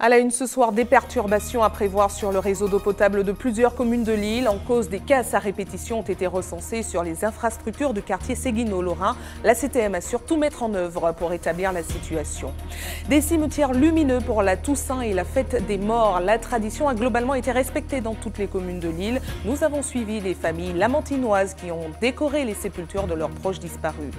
À la une ce soir, des perturbations à prévoir sur le réseau d'eau potable de plusieurs communes de l'île. En cause, des casses à répétition ont été recensées sur les infrastructures du quartier Séguino-Lorrain. La CTM assure tout mettre en œuvre pour établir la situation. Des cimetières lumineux pour la Toussaint et la fête des morts. La tradition a globalement été respectée dans toutes les communes de l'île. Nous avons suivi les familles lamantinoises qui ont décoré les sépultures de leurs proches disparus.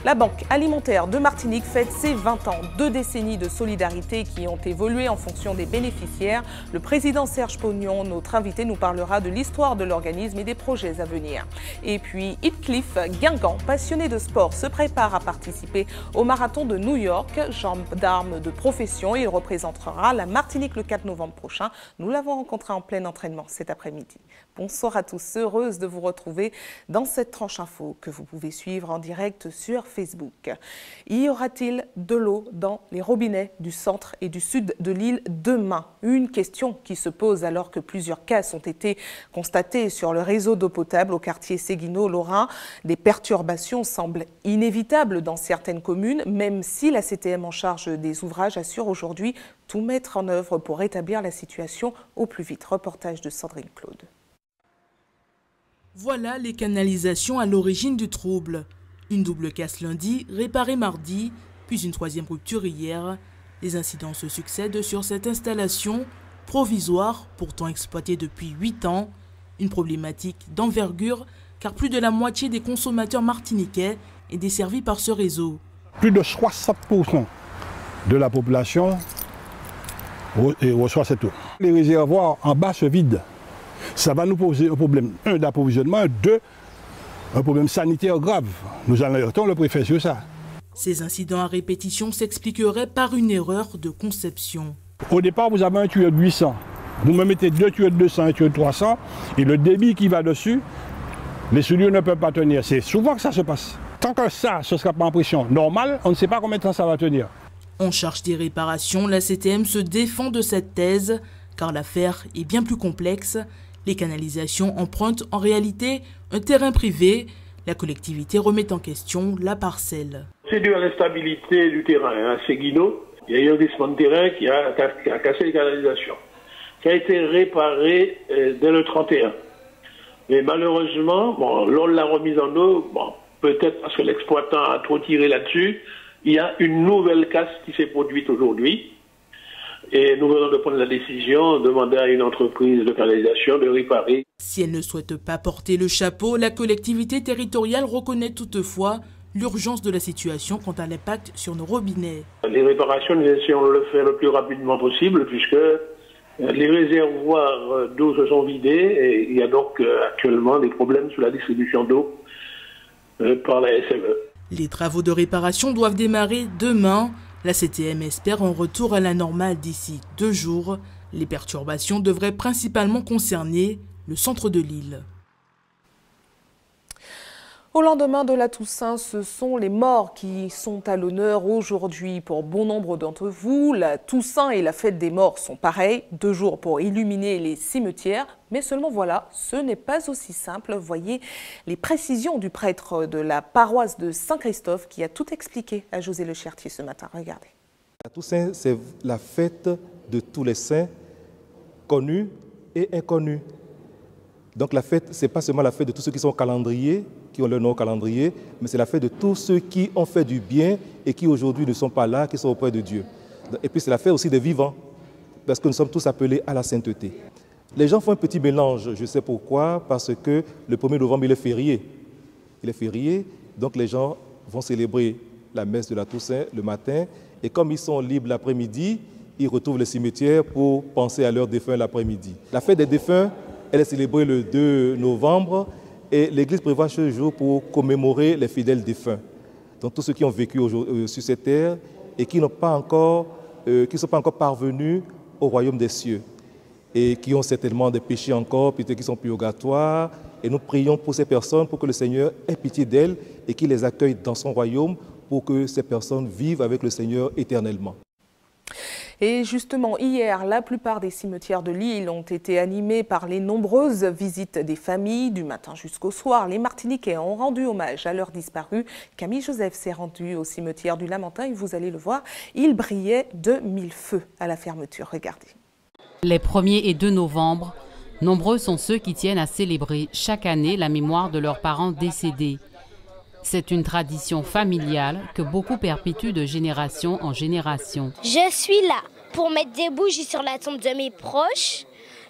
La Banque alimentaire de Martinique fête ses 20 ans. 2 décennies de solidarité qui ont évolué en fonction des bénéficiaires. Le président Serge Pognon, notre invité, nous parlera de l'histoire de l'organisme et des projets à venir. Et puis Heathcliff Guingamp, passionné de sport, se prépare à participer au marathon de New York. Gendarme de profession, il représentera la Martinique le 4 novembre prochain. Nous l'avons rencontré en plein entraînement cet après-midi. Bonsoir à tous, heureuse de vous retrouver dans cette tranche info que vous pouvez suivre en direct sur Facebook. Y aura-t-il de l'eau dans les robinets du centre et du sud de l'île demain? Une question qui se pose alors que plusieurs casses ont été constatées sur le réseau d'eau potable au quartier Séguino-Lorrain. Des perturbations semblent inévitables dans certaines communes, même si la CTM en charge des ouvrages assure aujourd'hui tout mettre en œuvre pour rétablir la situation au plus vite. Reportage de Sandrine Claude. Voilà les canalisations à l'origine du trouble. Une double casse lundi, réparée mardi, puis une troisième rupture hier. Les incidents se succèdent sur cette installation provisoire, pourtant exploitée depuis 8 ans. Une problématique d'envergure, car plus de la moitié des consommateurs martiniquais est desservie par ce réseau. Plus de 60% de la population reçoit cette eau. Les réservoirs en bas se vident. Ça va nous poser un problème, 1, d'approvisionnement, 2, un problème sanitaire grave. Nous alertons le préfet sur ça. Ces incidents à répétition s'expliqueraient par une erreur de conception. Au départ, vous avez un tuyau de 800. Vous me mettez 2 tuyaux de 200 et un tuyau de 300, et le débit qui va dessus, les soudures ne peuvent pas tenir. C'est souvent que ça se passe. Tant que ça, ce ne sera pas en pression normale, on ne sait pas combien de temps ça va tenir. En charge des réparations, la CTM se défend de cette thèse, car l'affaire est bien plus complexe. Les canalisations empruntent en réalité un terrain privé. La collectivité remet en question la parcelle. C'est dû à l'instabilité du terrain. À Séguino, il y a eu un glissement de terrain qui a cassé les canalisations. Ça a été réparé dès le 31. Mais malheureusement, lors de la remise en eau, peut-être parce que l'exploitant a trop tiré là-dessus, il y a une nouvelle casse qui s'est produite aujourd'hui. Et nous venons de prendre la décision de demander à une entreprise de canalisation de réparer. Si elle ne souhaite pas porter le chapeau, la collectivité territoriale reconnaît toutefois l'urgence de la situation quant à l'impact sur nos robinets. Les réparations, nous essayons de le faire le plus rapidement possible puisque les réservoirs d'eau se sont vidés et il y a donc actuellement des problèmes sur la distribution d'eau par la SME. Les travaux de réparation doivent démarrer demain. La CTM espère un retour à la normale d'ici 2 jours. Les perturbations devraient principalement concerner le centre de l'île. Au lendemain de la Toussaint, ce sont les morts qui sont à l'honneur aujourd'hui. Pour bon nombre d'entre vous, la Toussaint et la fête des morts sont pareilles. 2 jours pour illuminer les cimetières. Mais seulement voilà, ce n'est pas aussi simple. Voyez les précisions du prêtre de la paroisse de Saint-Christophe qui a tout expliqué à José Le Chertier ce matin. Regardez. La Toussaint, c'est la fête de tous les saints, connus et inconnus. Donc la fête, ce n'est pas seulement la fête de tous ceux qui sont au calendrier, qui ont leur nom au calendrier, mais c'est la fête de tous ceux qui ont fait du bien et qui aujourd'hui ne sont pas là, qui sont auprès de Dieu. Et puis c'est la fête aussi des vivants, parce que nous sommes tous appelés à la sainteté. Les gens font un petit mélange, je sais pourquoi, parce que le 1er novembre, il est férié. Il est férié, donc les gens vont célébrer la messe de la Toussaint le matin, et comme ils sont libres l'après-midi, ils retrouvent le cimetière pour penser à leurs défunts l'après-midi. La fête des défunts, elle est célébrée le 2 novembre, et l'Église prévoit ce jour pour commémorer les fidèles défunts. Donc tous ceux qui ont vécu sur cette terre et qui ne sont pas encore parvenus au royaume des cieux et qui ont certainement des péchés encore, peut-être qui sont purgatoires. Et nous prions pour ces personnes, pour que le Seigneur ait pitié d'elles et qu'il les accueille dans son royaume pour que ces personnes vivent avec le Seigneur éternellement. Et justement, hier, la plupart des cimetières de l'île ont été animés par les nombreuses visites des familles. Du matin jusqu'au soir, les Martiniquais ont rendu hommage à leurs disparus. Camille Joseph s'est rendu au cimetière du Lamentin et vous allez le voir, il brillait de mille feux à la fermeture. Regardez. Les 1er et 2 novembre, nombreux sont ceux qui tiennent à célébrer chaque année la mémoire de leurs parents décédés. C'est une tradition familiale que beaucoup perpétuent de génération en génération. Je suis là pour mettre des bougies sur la tombe de mes proches,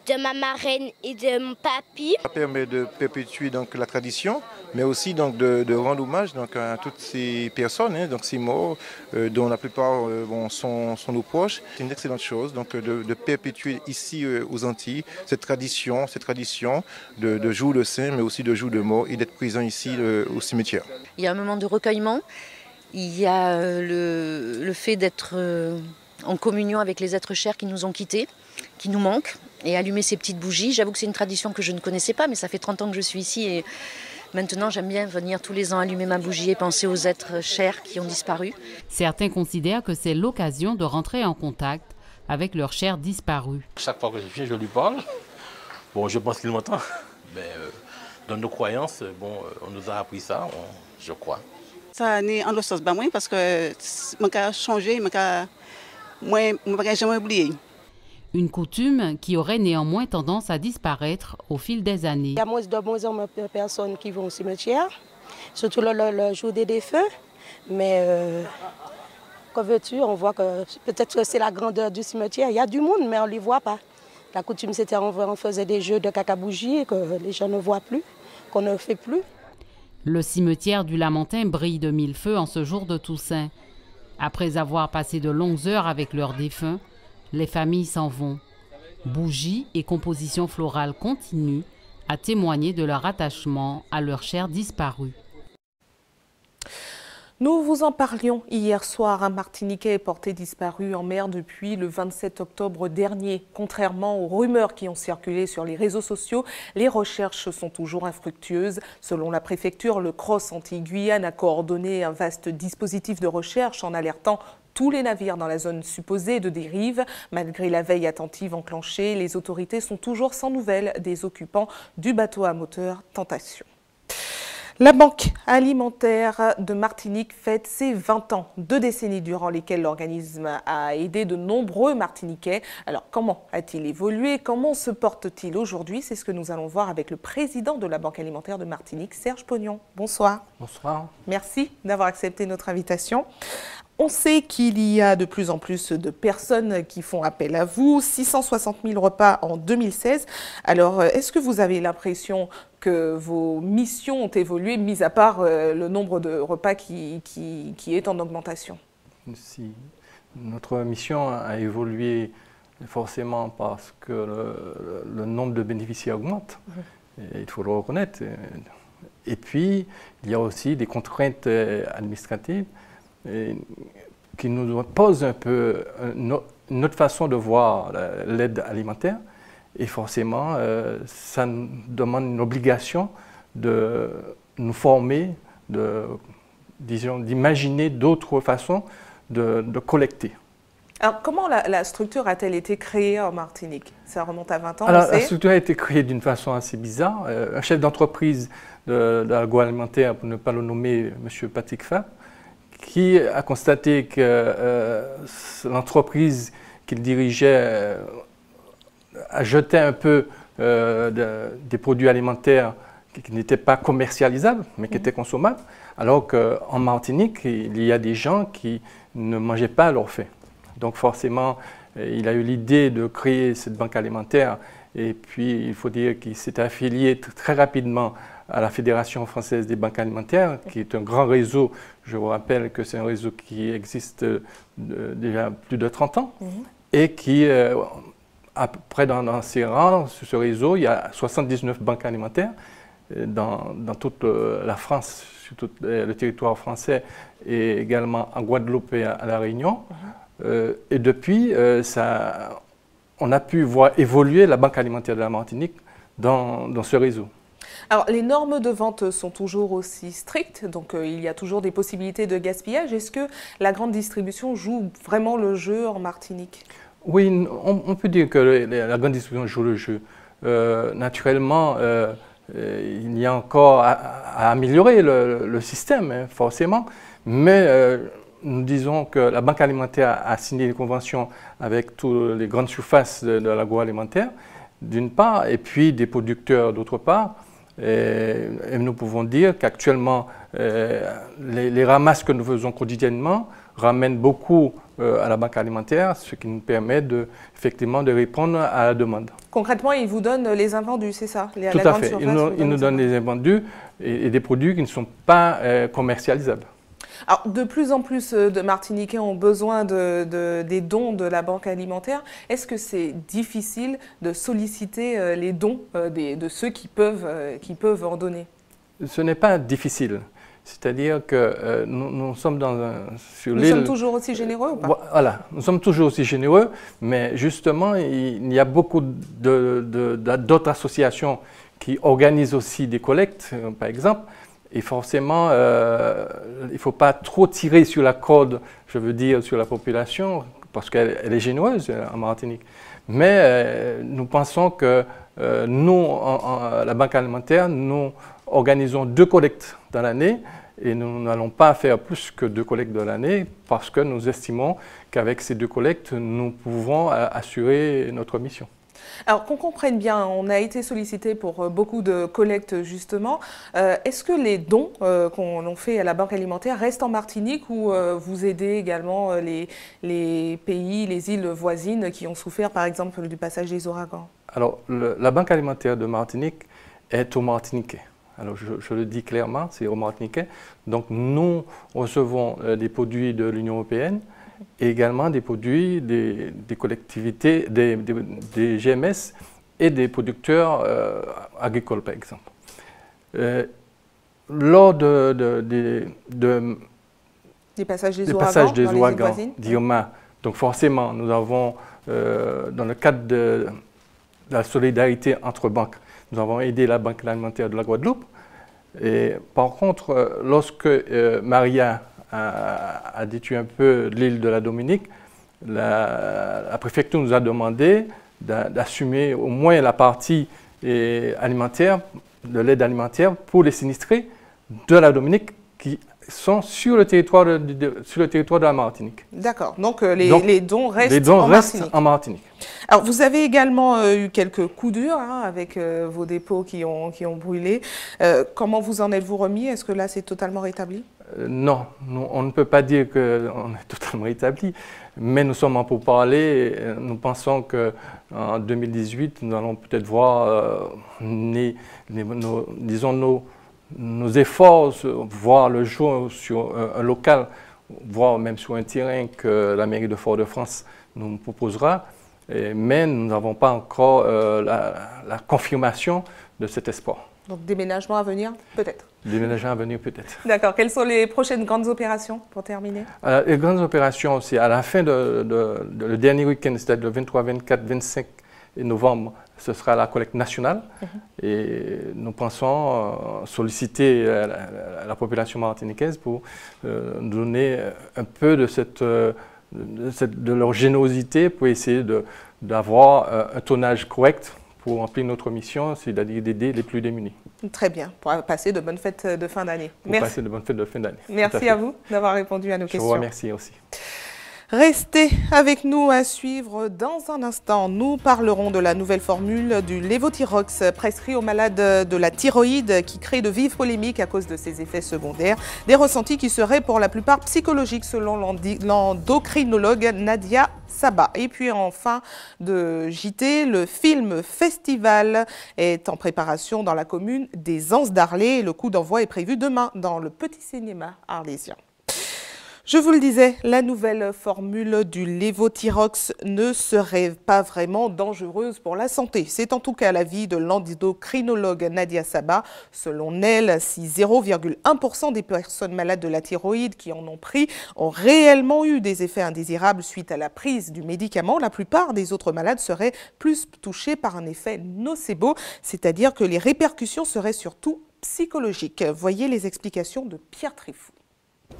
de ma marraine et de mon papy. Ça permet de perpétuer donc la tradition, mais aussi donc de rendre hommage donc à toutes ces personnes, donc ces morts, dont la plupart sont nos proches. C'est une excellente chose donc de perpétuer ici aux Antilles cette tradition de jour de saint, mais aussi de jour de mort, et d'être présent ici au cimetière. Il y a un moment de recueillement, il y a le fait d'être en communion avec les êtres chers qui nous ont quittés, qui nous manquent, et allumer ces petites bougies. J'avoue que c'est une tradition que je ne connaissais pas, mais ça fait 30 ans que je suis ici et maintenant j'aime bien venir tous les ans allumer ma bougie et penser aux êtres chers qui ont disparu. Certains considèrent que c'est l'occasion de rentrer en contact avec leurs chers disparus. Chaque fois que je viens, je lui parle. Bon, je pense qu'il m'entend. Mais dans nos croyances, on nous a appris ça, je crois. Ça n'est en sens pas moins parce que mon cas a changé, moi jamais oublié. Une coutume qui aurait néanmoins tendance à disparaître au fil des années. Il y a moins de personnes qui vont au cimetière, surtout le jour des défunts. Mais qu'en veux-tu, on voit que peut-être que c'est la grandeur du cimetière. Il y a du monde, mais on ne les voit pas. La coutume, c'était on faisait des jeux de cacabougie que les gens ne voient plus, qu'on ne fait plus. Le cimetière du Lamentin brille de mille feux en ce jour de Toussaint. Après avoir passé de longues heures avec leurs défunts, les familles s'en vont. Bougies et compositions florales continuent à témoigner de leur attachement à leurs chers disparus. Nous vous en parlions hier soir. Un Martiniquais est porté disparu en mer depuis le 27 octobre dernier. Contrairement aux rumeurs qui ont circulé sur les réseaux sociaux, les recherches sont toujours infructueuses. Selon la préfecture, le CROSS Antilles-Guyane a coordonné un vaste dispositif de recherche en alertant tous les navires dans la zone supposée de dérive. Malgré la veille attentive enclenchée, les autorités sont toujours sans nouvelles des occupants du bateau à moteur Tentation. La Banque alimentaire de Martinique fête ses 20 ans, 2 décennies durant lesquelles l'organisme a aidé de nombreux Martiniquais. Alors comment a-t-il évolué? Comment se porte-t-il aujourd'hui? C'est ce que nous allons voir avec le président de la Banque alimentaire de Martinique, Serge Pognon. Bonsoir. Bonsoir. Merci d'avoir accepté notre invitation. On sait qu'il y a de plus en plus de personnes qui font appel à vous, 660 000 repas en 2016. Alors, est-ce que vous avez l'impression que vos missions ont évolué, mis à part le nombre de repas qui est en augmentation? Si. Notre mission a évolué forcément parce que le nombre de bénéficiaires augmente, et il faut le reconnaître. Et puis, il y a aussi des contraintes administratives qui nous posent un peu notre façon de voir l'aide alimentaire. Et forcément, ça nous demande une obligation de nous former, d'imaginer d'autres façons de collecter. Alors, comment la structure a-t-elle été créée en Martinique? Ça remonte à 20 ans. Alors, la structure a été créée d'une façon assez bizarre. Un chef d'entreprise de l'agroalimentaire, pour ne pas le nommer, M. Patrick Fab, qui a constaté que l'entreprise qu'il dirigeait a jeté un peu des produits alimentaires qui n'étaient pas commercialisables, mais qui étaient consommables, alors qu'en Martinique, il y a des gens qui ne mangeaient pas à leur faim. Donc forcément, il a eu l'idée de créer cette banque alimentaire, et puis il faut dire qu'il s'est affilié très rapidement à la Fédération française des banques alimentaires, qui est un grand réseau. Je vous rappelle que c'est un réseau qui existe déjà plus de 30 ans, et qui, après dans ses rangs, sur ce réseau, il y a 79 banques alimentaires dans toute la France, sur tout le territoire français, et également en Guadeloupe et à La Réunion. Et depuis, on a pu voir évoluer la Banque alimentaire de la Martinique dans ce réseau. Alors, les normes de vente sont toujours aussi strictes, donc il y a toujours des possibilités de gaspillage. Est-ce que la grande distribution joue vraiment le jeu en Martinique? Oui, on peut dire que la grande distribution joue le jeu. Naturellement, il y a encore à améliorer le système, hein, forcément, mais nous disons que la Banque alimentaire a signé des conventions avec toutes les grandes surfaces de l'agroalimentaire, d'une part, et puis des producteurs d'autre part. Et nous pouvons dire qu'actuellement, les ramasses que nous faisons quotidiennement ramènent beaucoup à la Banque alimentaire, ce qui nous permet effectivement de répondre à la demande. Concrètement, ils vous donnent les invendus, c'est ça? Tout à fait. Ils nous donnent les invendus et des produits qui ne sont pas commercialisables. Alors, de plus en plus de Martiniquais ont besoin des dons de la Banque alimentaire. Est-ce que c'est difficile de solliciter les dons de ceux qui peuvent en donner? Ce n'est pas difficile. C'est-à-dire que nous sommes sur l'île... Nous sommes toujours aussi généreux ou pas? Voilà, nous sommes toujours aussi généreux, mais justement, il y a beaucoup d'autres associations qui organisent aussi des collectes, par exemple. Et forcément, il ne faut pas trop tirer sur la corde, je veux dire, sur la population, parce qu'elle est généreuse en Martinique. Mais nous pensons que nous, la Banque alimentaire, nous organisons 2 collectes dans l'année et nous n'allons pas faire plus que 2 collectes dans l'année parce que nous estimons qu'avec ces 2 collectes, nous pouvons assurer notre mission. Alors qu'on comprenne bien, on a été sollicité pour beaucoup de collectes justement. Est-ce que les dons qu'on fait à la Banque alimentaire restent en Martinique ou vous aidez également les pays, les îles voisines qui ont souffert par exemple du passage des ouragans? Alors la Banque alimentaire de Martinique est aux Martiniquais. Alors je le dis clairement, c'est aux Martiniquais. Donc nous recevons des produits de l'Union européenne et également des produits des collectivités, des GMS et des producteurs agricoles, par exemple. Lors des passages des ouragans d'Irma, donc forcément, nous avons, dans le cadre de la solidarité entre banques, nous avons aidé la Banque alimentaire de la Guadeloupe. Et par contre, lorsque Maria a détruit un peu l'île de la Dominique, la préfecture nous a demandé d'assumer au moins la partie alimentaire, de l'aide alimentaire pour les sinistrés de la Dominique qui sont sur le territoire de la Martinique. D'accord, donc les dons restent en Martinique. Alors vous avez également eu quelques coups durs avec vos dépôts qui ont brûlé. Comment vous en êtes-vous remis? Est-ce que là c'est totalement rétabli? Non, on ne peut pas dire qu'on est totalement rétabli, mais nous sommes en pourparlers. Nous pensons qu'en 2018, nous allons peut-être voir nos efforts voir le jour sur un local, voire même sur un terrain que la mairie de Fort-de-France nous proposera, mais nous n'avons pas encore la confirmation de cet espoir. Donc déménagement à venir, peut-être? Déménagement à venir, peut-être. D'accord. Quelles sont les prochaines grandes opérations pour terminer? Les grandes opérations, c'est à la fin le dernier week-end, c'est-à-dire le 23, 24, 25 novembre, ce sera la collecte nationale. Et nous pensons solliciter la population martiniquaise pour donner un peu de leur générosité pour essayer d'avoir un tonnage correct pour remplir notre mission, c'est-à-dire d'aider les plus démunis. Très bien, pour passer de bonnes fêtes de fin d'année. Merci. Passer de bonnes fêtes de fin d'année. Merci à vous d'avoir répondu à nos questions. Je vous remercie aussi. Restez avec nous à suivre. Dans un instant, nous parlerons de la nouvelle formule du Levothyrox prescrit aux malades de la thyroïde qui crée de vives polémiques à cause de ses effets secondaires. Des ressentis qui seraient pour la plupart psychologiques selon l'endocrinologue Nadia Saba. Et puis enfin de JT, le film Festival est en préparation dans la commune des Anses d'Arlé. Le coup d'envoi est prévu demain dans le petit cinéma arlésien. Je vous le disais, la nouvelle formule du lévothyrox ne serait pas vraiment dangereuse pour la santé. C'est en tout cas l'avis de l'endocrinologue Nadia Saba. Selon elle, si 0,1% des personnes malades de la thyroïde qui en ont pris ont réellement eu des effets indésirables suite à la prise du médicament, la plupart des autres malades seraient plus touchés par un effet nocebo, c'est-à-dire que les répercussions seraient surtout psychologiques. Voyez les explications de Pierre Trifou.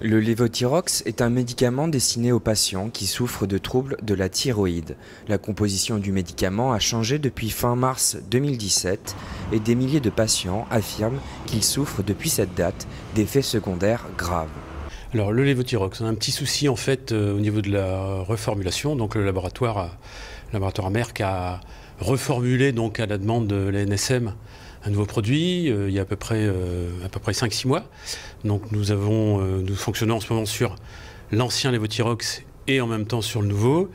Le lévothyrox est un médicament destiné aux patients qui souffrent de troubles de la thyroïde. La composition du médicament a changé depuis fin mars 2017 et des milliers de patients affirment qu'ils souffrent depuis cette date d'effets secondaires graves. Alors le lévothyrox, on a un petit souci en fait au niveau de la reformulation. Donc le laboratoire Merck a reformulé donc à la demande de la NSM un nouveau produit il y a à peu près 5-6 mois. Donc nous fonctionnons en ce moment sur l'ancien lévothyrox et en même temps sur le nouveau.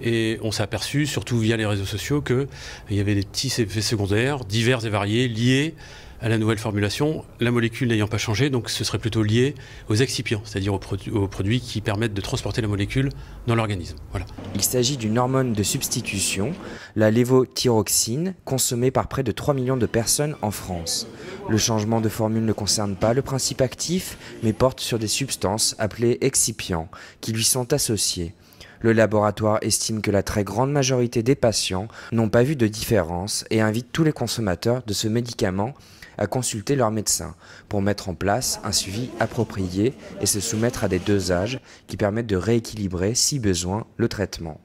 Et on s'est aperçu, surtout via les réseaux sociaux, qu'il y avait des petits effets secondaires divers et variés liés à la nouvelle formulation, la molécule n'ayant pas changé, donc ce serait plutôt lié aux excipients, c'est-à-dire aux produits qui permettent de transporter la molécule dans l'organisme. Voilà. Il s'agit d'une hormone de substitution, la lévothyroxine, consommée par près de 3 millions de personnes en France. Le changement de formule ne concerne pas le principe actif, mais porte sur des substances appelées excipients, qui lui sont associées. Le laboratoire estime que la très grande majorité des patients n'ont pas vu de différence et invite tous les consommateurs de ce médicament à consulter leur médecin pour mettre en place un suivi approprié et se soumettre à des dosages qui permettent de rééquilibrer, si besoin, le traitement.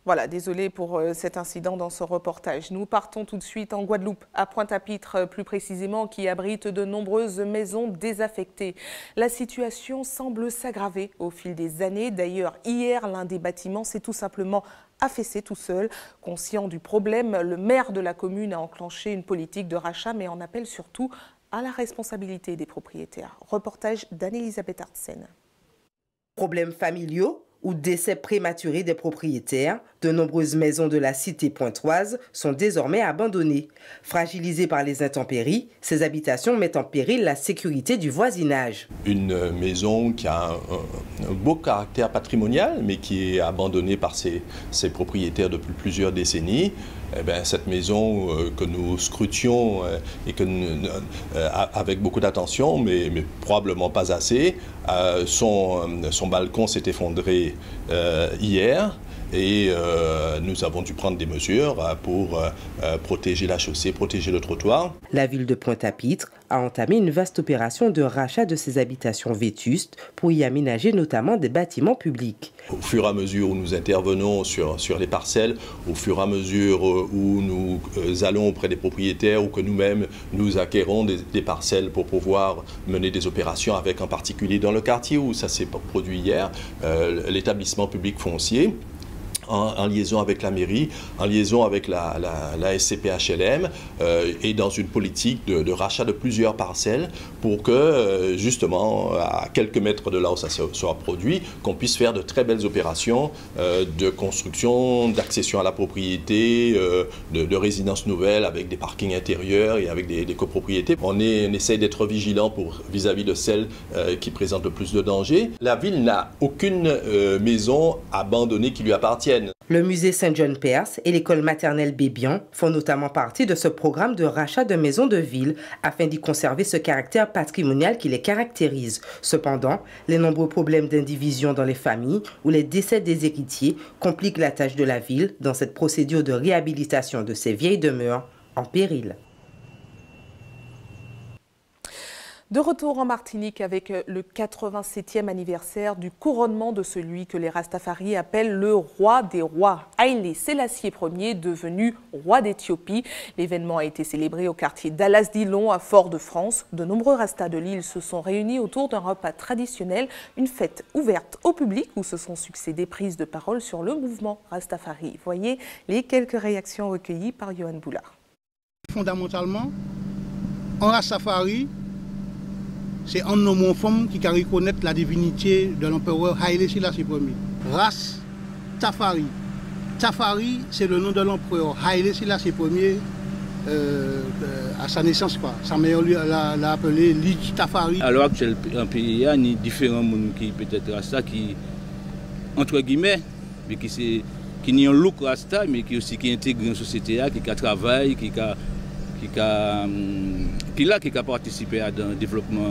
Voilà, désolé pour cet incident dans ce reportage. Nous partons tout de suite en Guadeloupe, à Pointe-à-Pitre plus précisément, qui abrite de nombreuses maisons désaffectées. La situation semble s'aggraver au fil des années. D'ailleurs, hier, l'un des bâtiments s'est tout simplement affaissé tout seul. Conscient du problème, le maire de la commune a enclenché une politique de rachat, mais en appelle surtout à la responsabilité des propriétaires. Reportage d'Anne-Elisabeth Artsen. Problèmes familiaux ou décès prématuré des propriétaires, de nombreuses maisons de la cité pointoise sont désormais abandonnées. Fragilisées par les intempéries, ces habitations mettent en péril la sécurité du voisinage. Une maison qui a un beau caractère patrimonial, mais qui est abandonnée par ses propriétaires depuis plusieurs décennies. Eh bien, cette maison que nous scrutions et que avec beaucoup d'attention, mais probablement pas assez, son balcon s'est effondré hier. Et nous avons dû prendre des mesures pour protéger la chaussée, protéger le trottoir. La ville de Pointe-à-Pitre a entamé une vaste opération de rachat de ces habitations vétustes pour y aménager notamment des bâtiments publics. Au fur et à mesure où nous intervenons sur les parcelles, au fur et à mesure où nous allons auprès des propriétaires ou que nous-mêmes nous acquérons des parcelles pour pouvoir mener des opérations avec en particulier dans le quartier où ça s'est produit hier, l'établissement public foncier, en liaison avec la mairie, en liaison avec la SCPHLM et dans une politique de rachat de plusieurs parcelles pour que, justement, à quelques mètres de là où ça soit produit, qu'on puisse faire de très belles opérations de construction, d'accession à la propriété, de résidences nouvelles avec des parkings intérieurs et avec des copropriétés. On essaie d'être vigilant vis-à-vis de celles qui présentent le plus de dangers. La ville n'a aucune maison abandonnée qui lui appartienne. Le musée Saint-John-Perse et l'école maternelle Bébian font notamment partie de ce programme de rachat de maisons de ville afin d'y conserver ce caractère patrimonial qui les caractérise. Cependant, les nombreux problèmes d'indivision dans les familles ou les décès des héritiers compliquent la tâche de la ville dans cette procédure de réhabilitation de ces vieilles demeures en péril. De retour en Martinique avec le 87e anniversaire du couronnement de celui que les Rastafari appellent le roi des rois, Haïlé Sélassié Ier, devenu roi d'Éthiopie. L'événement a été célébré au quartier d'Alas-Dillon à Fort-de-France. De nombreux Rastas de l'île se sont réunis autour d'un repas traditionnel, une fête ouverte au public où se sont succédées prises de parole sur le mouvement Rastafari. Voyez les quelques réactions recueillies par Johan Boulard. Fondamentalement, en Rastafari, c'est un homme femme qui reconnaît la divinité de l'empereur Haïlé Sélassié Ier. Ras Tafari. Tafari, c'est le nom de l'empereur Haïlé Sélassié Ier à sa naissance, quoi. Sa mère l'a appelé Liji Tafari. À l'heure actuelle, en pays, il y a différents gens qui peut-être Rasta, qui, entre guillemets, mais qui n'y ont un look Rasta, mais qui aussi qui intègre une société, qui travaille, qui a participé à un développement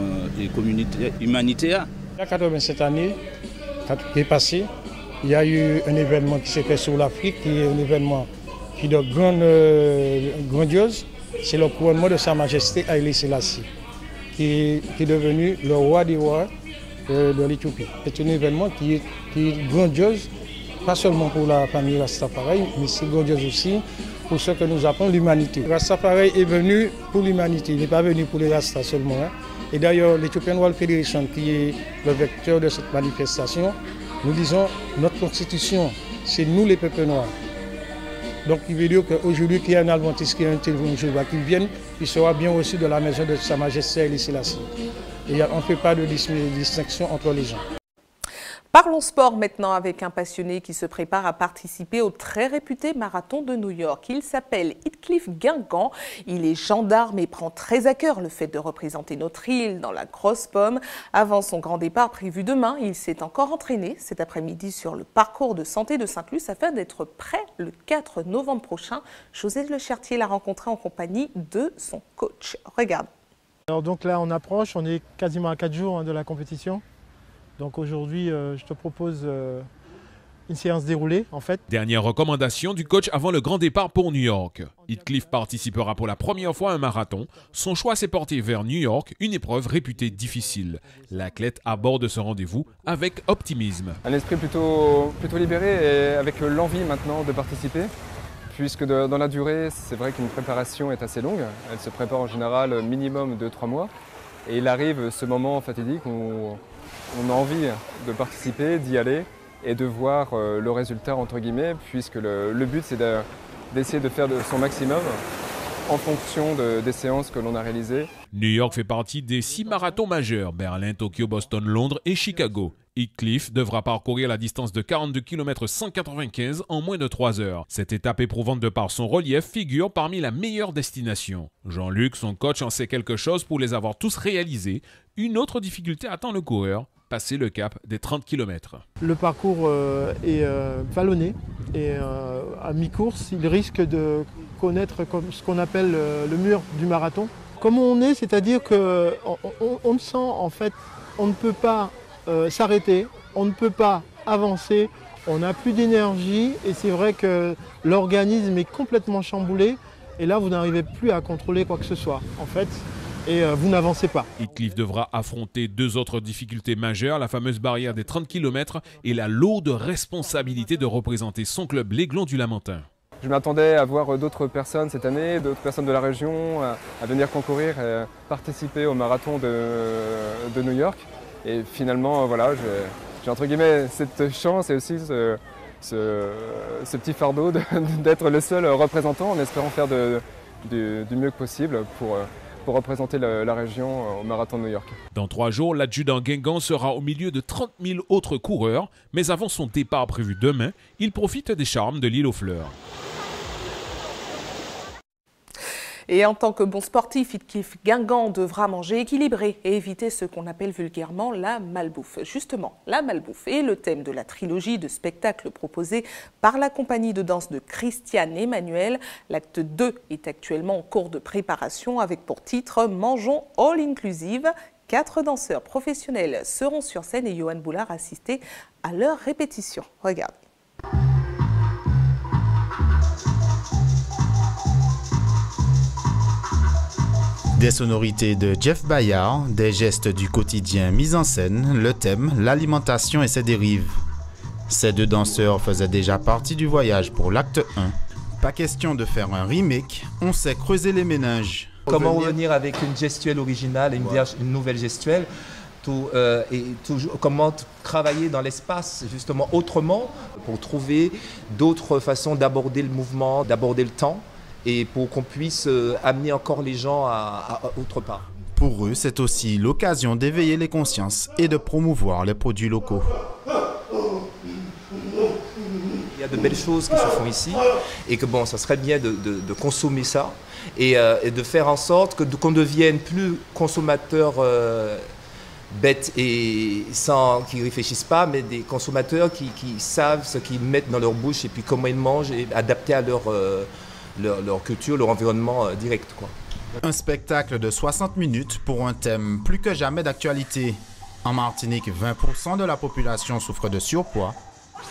humanitaire. Il y a 87 années qui est passé, il y a eu un événement qui s'est fait sur l'Afrique, qui est un événement qui est grandiose. C'est le couronnement de Sa Majesté Haïlé Sélassie, qui est devenu le roi des rois de l'Éthiopie. C'est un événement qui est grandiose, pas seulement pour la famille Rastafari, mais c'est grandiose aussi pour ce que nous appelons l'humanité. Rastafari est venu pour l'humanité, il n'est pas venu pour les Rastas seulement. Et d'ailleurs, l'Ethiopian World Federation, qui est le vecteur de cette manifestation, nous disons notre constitution, c'est nous les peuples noirs. Donc il veut dire qu'aujourd'hui, qu'il y a un adventiste, qu'il y a un téléphone qui vienne, il sera bien reçu de la maison de Sa Majesté Haïlé Sélassie. Et on ne fait pas de distinction entre les gens. Parlons sport maintenant avec un passionné qui se prépare à participer au très réputé marathon de New York. Il s'appelle Heathcliff Guingamp. Il est gendarme et prend très à cœur le fait de représenter notre île dans la grosse pomme. Avant son grand départ prévu demain, il s'est encore entraîné cet après-midi sur le parcours de santé de Sainte-Luce afin d'être prêt le 4 novembre prochain. José Le Chertier l'a rencontré en compagnie de son coach. Regarde. Alors donc là on approche, on est quasiment à 4 jours de la compétition. Donc aujourd'hui, je te propose une séance déroulée en fait. Dernière recommandation du coach avant le grand départ pour New York. Heathcliff participera pour la première fois à un marathon. Son choix s'est porté vers New York, une épreuve réputée difficile. L'athlète aborde ce rendez-vous avec optimisme. Un esprit plutôt libéré et avec l'envie maintenant de participer. Puisque dans la durée, c'est vrai qu'une préparation est assez longue. Elle se prépare en général minimum de 3 mois. Et il arrive ce moment fatidique où on a envie de participer, d'y aller et de voir le résultat entre guillemets, puisque le but c'est d'essayer de faire de son maximum en fonction des séances que l'on a réalisées. New York fait partie des 6 marathons majeurs, Berlin, Tokyo, Boston, Londres et Chicago. Heathcliff devra parcourir la distance de 42 km 195 en moins de 3 heures. Cette étape éprouvante de par son relief figure parmi la meilleure destination. Jean-Luc, son coach, en sait quelque chose pour les avoir tous réalisés. Une autre difficulté attend le coureur, passer le cap des 30 km. Le parcours est vallonné et à mi-course, il risque de connaître ce qu'on appelle le mur du marathon. Comme on est, c'est-à-dire qu'on sent en fait, on ne peut pas s'arrêter, on ne peut pas avancer, on n'a plus d'énergie et c'est vrai que l'organisme est complètement chamboulé et là vous n'arrivez plus à contrôler quoi que ce soit en fait et vous n'avancez pas. Heathcliff devra affronter 2 autres difficultés majeures, la fameuse barrière des 30 km et la lourde responsabilité de représenter son club l'Aiglon du Lamentin. Je m'attendais à voir d'autres personnes cette année, d'autres personnes de la région à venir concourir et participer au marathon de New York. Et finalement, voilà, j'ai entre guillemets cette chance et aussi ce petit fardeau d'être le seul représentant en espérant faire du mieux que possible pour représenter la région au marathon de New York. Dans 3 jours, l'adjudant Guingamp sera au milieu de 30 000 autres coureurs, mais avant son départ prévu demain, il profite des charmes de l'île aux fleurs. Et en tant que bon sportif, Heathcliff Guingamp devra manger équilibré et éviter ce qu'on appelle vulgairement la malbouffe. Justement, la malbouffe est le thème de la trilogie de spectacles proposés par la compagnie de danse de Christiane Emmanuel. L'acte 2 est actuellement en cours de préparation avec pour titre « Mangeons all inclusive ». 4 danseurs professionnels seront sur scène et Johan Boulard assisté à leur répétition. Regardez. Des sonorités de Jeff Bayard, des gestes du quotidien mis en scène, le thème, l'alimentation et ses dérives. Ces 2 danseurs faisaient déjà partie du voyage pour l'acte 1. Pas question de faire un remake, on sait creuser les méninges. Comment revenir avec une gestuelle originale, une nouvelle gestuelle, comment travailler dans l'espace justement autrement pour trouver d'autres façons d'aborder le mouvement, d'aborder le temps. Et pour qu'on puisse amener encore les gens à autre part. Pour eux, c'est aussi l'occasion d'éveiller les consciences et de promouvoir les produits locaux. Il y y a de belles choses qui se font ici et que bon, ça serait bien de consommer ça et de faire en sorte qu'on devienne plus consommateurs bêtes et qui ne réfléchissent pas, mais des consommateurs qui savent ce qu'ils mettent dans leur bouche et puis comment ils mangent et adaptés à leur culture, leur environnement direct, quoi. Un spectacle de 60 minutes pour un thème plus que jamais d'actualité. En Martinique, 20% de la population souffre de surpoids.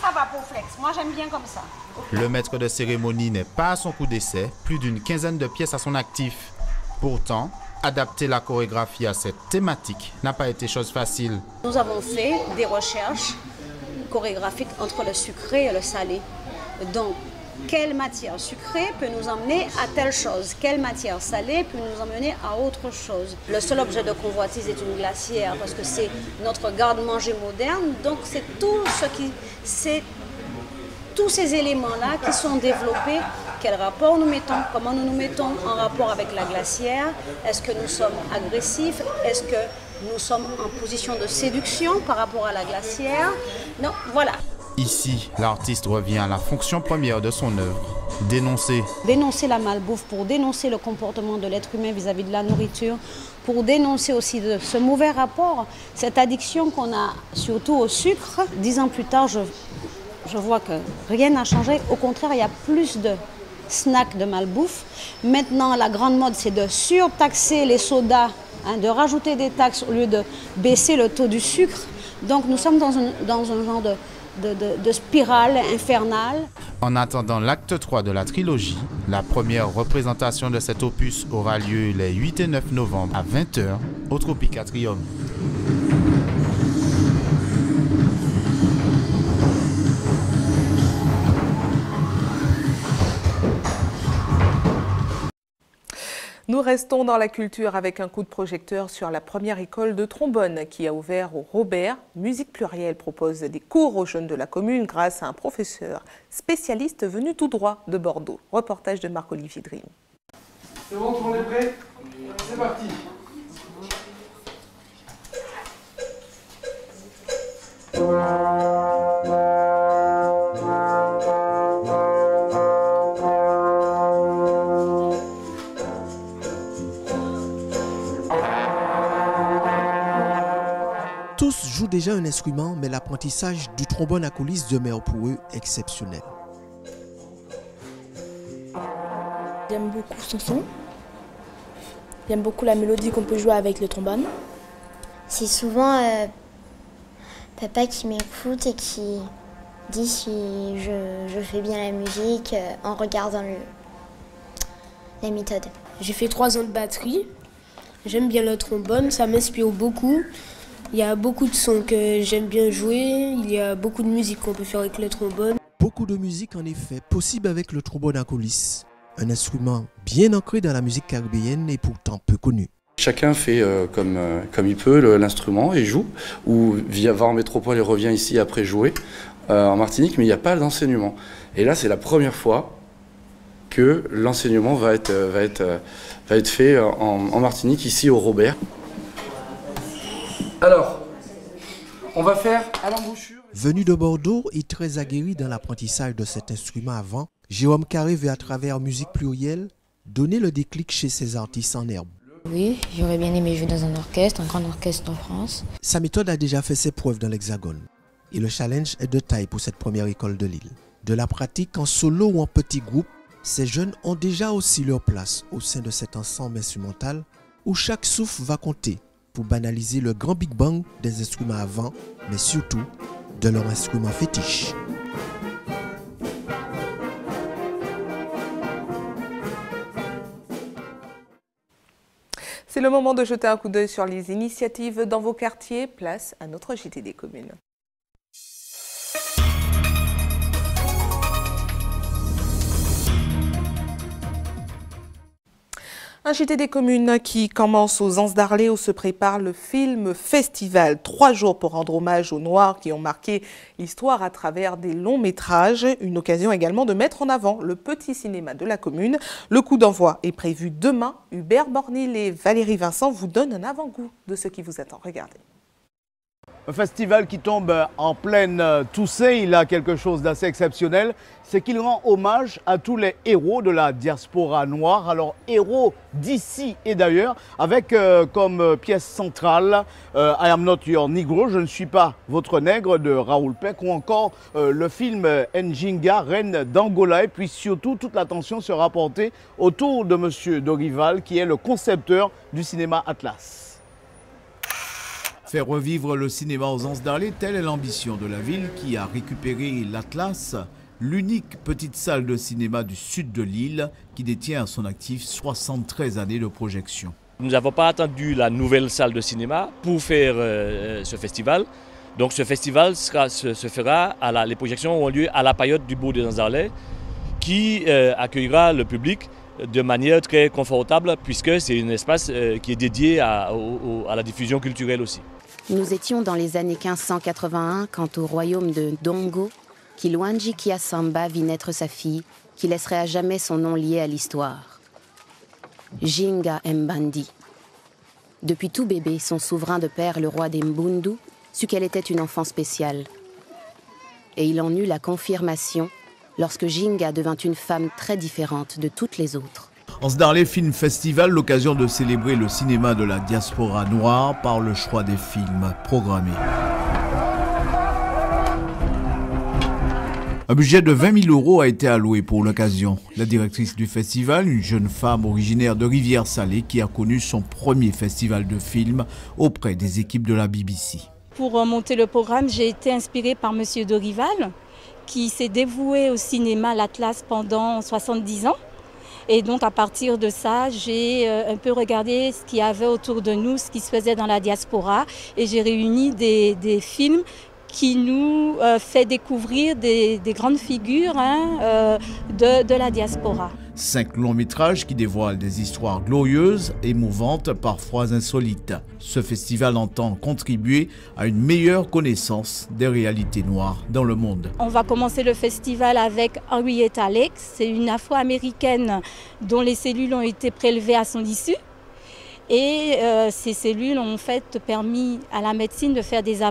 Ça va pour flex, moi j'aime bien comme ça. Le maître de cérémonie n'est pas à son coup d'essai, plus d'une quinzaine de pièces à son actif. Pourtant, adapter la chorégraphie à cette thématique n'a pas été chose facile. Nous avons fait des recherches chorégraphiques entre le sucré et le salé. Donc, quelle matière sucrée peut nous emmener à telle chose? Quelle matière salée peut nous emmener à autre chose? Le seul objet de convoitise est une glacière parce que c'est notre garde-manger moderne. Donc c'est tous ces éléments-là qui sont développés. Quel rapport nous mettons? Comment nous nous mettons en rapport avec la glacière? Est-ce que nous sommes agressifs? Est-ce que nous sommes en position de séduction par rapport à la glacière? Non, voilà. Ici, l'artiste revient à la fonction première de son œuvre, dénoncer. Dénoncer la malbouffe, pour dénoncer le comportement de l'être humain vis-à-vis de la nourriture, pour dénoncer aussi ce mauvais rapport, cette addiction qu'on a surtout au sucre. 10 ans plus tard, je vois que rien n'a changé. Au contraire, il y a plus de snacks de malbouffe. Maintenant, la grande mode, c'est de surtaxer les sodas, de rajouter des taxes au lieu de baisser le taux du sucre. Donc nous sommes dans un genre de spirale infernale. En attendant l'acte 3 de la trilogie, la première représentation de cet opus aura lieu les 8 et 9 novembre à 20h au Tropicatrium. Nous restons dans la culture avec un coup de projecteur sur la première école de trombone qui a ouvert au Robert. Musique Plurielle propose des cours aux jeunes de la commune grâce à un professeur spécialiste venu tout droit de Bordeaux. Reportage de Marc-Olivier Dream. C'est bon, tout le monde est prêt? C'est parti. Tous jouent déjà un instrument, mais l'apprentissage du trombone à coulisses demeure pour eux exceptionnel. J'aime beaucoup son son. J'aime beaucoup la mélodie qu'on peut jouer avec le trombone. C'est souvent papa qui m'écoute et qui dit si je fais bien la musique en regardant la méthode. J'ai fait 3 ans de batterie. J'aime bien le trombone, ça m'inspire beaucoup. Il y a beaucoup de sons que j'aime bien jouer, il y a beaucoup de musique qu'on peut faire avec le trombone. Beaucoup de musique en effet possible avec le trombone à coulisses. Un instrument bien ancré dans la musique caribéenne et pourtant peu connu. Chacun fait comme il peut l'instrument et joue, ou va en métropole et revient ici après jouer en Martinique, mais il n'y a pas d'enseignement. Et là c'est la première fois que l'enseignement va être fait en Martinique, ici au Robert. Alors, on va faire à l'embouchure. Venu de Bordeaux et très aguerri dans l'apprentissage de cet instrument avant, Jérôme Carré veut à travers Musique Plurielle donner le déclic chez ses artistes en herbe. Oui, j'aurais bien aimé jouer dans un orchestre, un grand orchestre en France. Sa méthode a déjà fait ses preuves dans l'Hexagone. Et le challenge est de taille pour cette première école de l'île. De la pratique en solo ou en petit groupe, ces jeunes ont déjà aussi leur place au sein de cet ensemble instrumental où chaque souffle va compter pour banaliser le grand Big Bang des instruments avant, mais surtout de leur instrument fétiche. C'est le moment de jeter un coup d'œil sur les initiatives dans vos quartiers. Place à notre JT des communes. Un JT des communes qui commence aux Anses d'Arlé où se prépare le film festival. 3 jours pour rendre hommage aux Noirs qui ont marqué l'histoire à travers des longs métrages. Une occasion également de mettre en avant le petit cinéma de la commune. Le coup d'envoi est prévu demain. Hubert Bornil et Valérie Vincent vous donnent un avant-goût de ce qui vous attend. Regardez. Un festival qui tombe en pleine Toussaint, il a quelque chose d'assez exceptionnel, c'est qu'il rend hommage à tous les héros de la diaspora noire, alors héros d'ici et d'ailleurs, avec comme pièce centrale I Am Not Your Negro, je ne suis pas votre nègre de Raoul Peck, ou encore le film Njinga, reine d'Angola, et puis surtout toute l'attention sera portée autour de M. Dorival, qui est le concepteur du cinéma Atlas. Faire revivre le cinéma aux Anses d'Arlé, telle est l'ambition de la ville qui a récupéré l'Atlas, l'unique petite salle de cinéma du sud de l'île qui détient à son actif 73 années de projection. Nous n'avons pas attendu la nouvelle salle de cinéma pour faire ce festival. Donc ce festival se fera, les projections auront lieu à la Paillote du Bourg des Anses d'Arlé qui accueillera le public de manière très confortable puisque c'est un espace qui est dédié à la diffusion culturelle aussi. Nous étions dans les années 1581 quand au royaume de Dongo, Kilwanji Kiasamba vit naître sa fille, qui laisserait à jamais son nom lié à l'histoire. Jinga Mbandi. Depuis tout bébé, son souverain de père, le roi des Mbundu, sut qu'elle était une enfant spéciale. Et il en eut la confirmation lorsque Jinga devint une femme très différente de toutes les autres. Anses d'Arlé Film Festival, l'occasion de célébrer le cinéma de la diaspora noire par le choix des films programmés. Un budget de 20 000 € a été alloué pour l'occasion. La directrice du festival, une jeune femme originaire de Rivière-Salée qui a connu son premier festival de films auprès des équipes de la BBC. Pour monter le programme, j'ai été inspirée par M. Dorival, qui s'est dévoué au cinéma l'Atlas pendant 70 ans. Et donc à partir de ça, j'ai un peu regardé ce qu'il y avait autour de nous, ce qui se faisait dans la diaspora. Et j'ai réuni des films qui nous fait découvrir des grandes figures de la diaspora. 5 longs métrages qui dévoilent des histoires glorieuses, émouvantes, parfois insolites. Ce festival entend contribuer à une meilleure connaissance des réalités noires dans le monde. On va commencer le festival avec Henrietta Lake, c'est une Afro-américaine dont les cellules ont été prélevées à son issue. Et ces cellules ont en fait permis à la médecine de faire des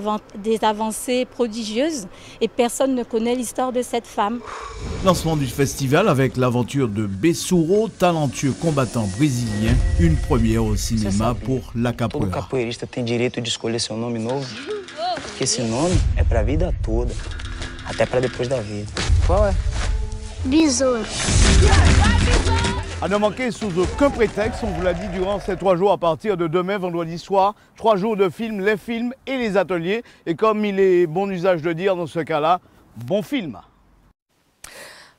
avancées prodigieuses et personne ne connaît l'histoire de cette femme. Lancement du festival avec l'aventure de Bessouro, talentueux combattant brésilien, une première au cinéma pour la capoeira. Todo capoeirista tem direito de escolher seu nome novo, porque esse nome é para a vida toda, até para depois da vida. Qual é? Besouro. À ne manquer sous aucun prétexte, on vous l'a dit durant ces 3 jours à partir de demain, vendredi soir, 3 jours de films et les ateliers. Et comme il est bon usage de dire dans ce cas-là, bon film.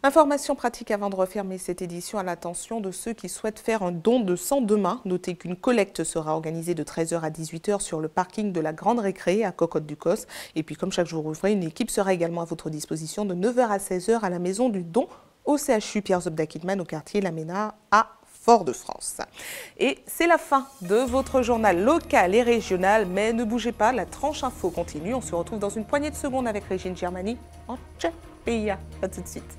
Information pratique avant de refermer cette édition à l'attention de ceux qui souhaitent faire un don de sang demain. Notez qu'une collecte sera organisée de 13h à 18h sur le parking de la Grande Récré à Cocotte-du-Cos. Et puis comme chaque jour ouvré, une équipe sera également à votre disposition de 9h à 16h à la Maison du Don au CHU Pierre Zobda-Kidman au quartier Lamena à Fort-de-France. Et c'est la fin de votre journal local et régional, mais ne bougez pas, la tranche info continue. On se retrouve dans une poignée de secondes avec Régine Germani en Tchèque. À tout de suite.